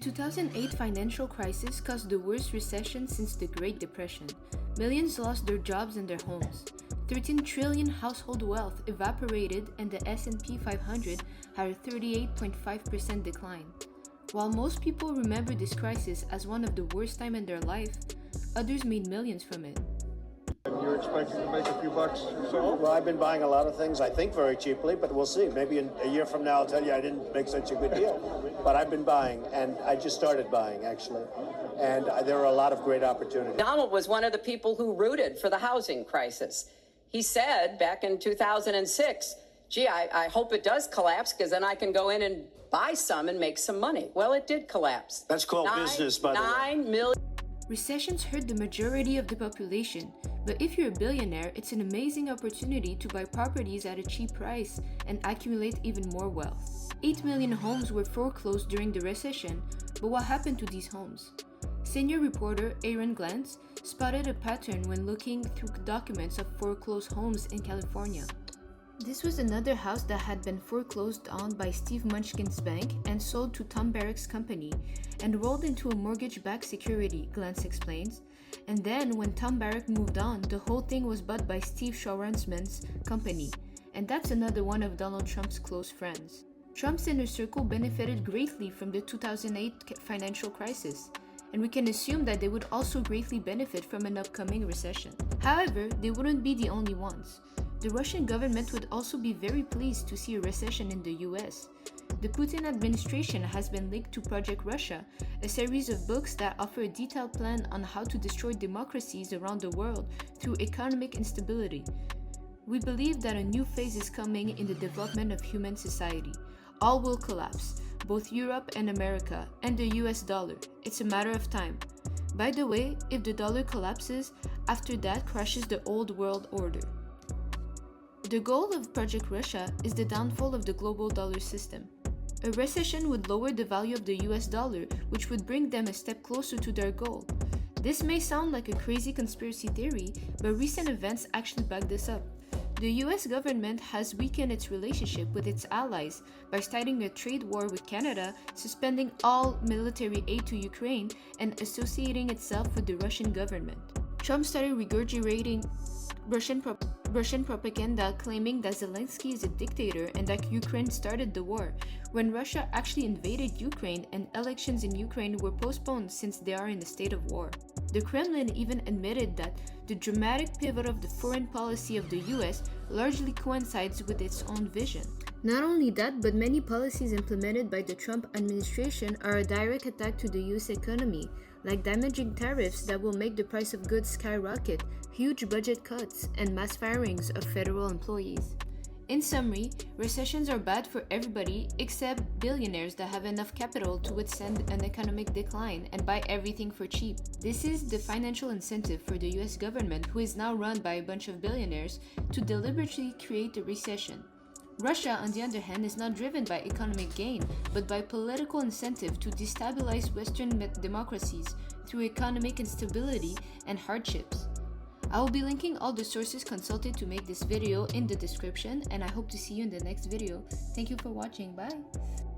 2008 financial crisis caused the worst recession since the Great Depression. Millions lost their jobs and their homes. 13 trillion household wealth evaporated and the S&P 500 had a 38.5% decline. While most people remember this crisis as one of the worst time in their life, others made millions from it. And you're expecting to make a few bucks yourself? Well, I've been buying a lot of things, I think, very cheaply, but we'll see. Maybe in a year from now I'll tell you I didn't make such a good deal. But I've been buying, and I just started buying, actually. And there are a lot of great opportunities. Donald was one of the people who rooted for the housing crisis. He said back in 2006, gee, I hope it does collapse because then I can go in and buy some and make some money. Well, it did collapse. That's called business, by the way. 9 million. Recessions hurt the majority of the population, but if you're a billionaire, it's an amazing opportunity to buy properties at a cheap price and accumulate even more wealth. 8 million homes were foreclosed during the recession, but what happened to these homes? Senior reporter Aaron Glantz spotted a pattern when looking through documents of foreclosed homes in California. This was another house that had been foreclosed on by Steve Munchkin's bank and sold to Tom Barrack's company and rolled into a mortgage-backed security, Glantz explains. And then when Tom Barrack moved on, the whole thing was bought by Steve Schwarzman's company. And that's another one of Donald Trump's close friends. Trump's inner circle benefited greatly from the 2008 financial crisis, and we can assume that they would also greatly benefit from an upcoming recession. However, they wouldn't be the only ones. The Russian government would also be very pleased to see a recession in the US. The Putin administration has been linked to Project Russia, a series of books that offer a detailed plan on how to destroy democracies around the world through economic instability. We believe that a new phase is coming in the development of human society. All will collapse, both Europe and America, and the US dollar. It's a matter of time. By the way, if the dollar collapses, after that crashes the old world order. The goal of Project Russia is the downfall of the global dollar system. A recession would lower the value of the US dollar, which would bring them a step closer to their goal. This may sound like a crazy conspiracy theory, but recent events actually back this up. The US government has weakened its relationship with its allies by starting a trade war with Canada, suspending all military aid to Ukraine, and associating itself with the Russian government. Trump started regurgitating Russian propaganda claiming that Zelensky is a dictator and that Ukraine started the war, when Russia actually invaded Ukraine and elections in Ukraine were postponed since they are in a state of war. The Kremlin even admitted that the dramatic pivot of the foreign policy of the US largely coincides with its own vision. Not only that, but many policies implemented by the Trump administration are a direct attack to the US economy, like damaging tariffs that will make the price of goods skyrocket, huge budget cuts, and mass firings of federal employees. In summary, recessions are bad for everybody except billionaires that have enough capital to withstand an economic decline and buy everything for cheap. This is the financial incentive for the US government, who is now run by a bunch of billionaires, to deliberately create a recession. Russia, on the other hand, is not driven by economic gain, but by political incentive to destabilize Western democracies through economic instability and hardships. I will be linking all the sources consulted to make this video in the description, and I hope to see you in the next video. Thank you for watching. Bye!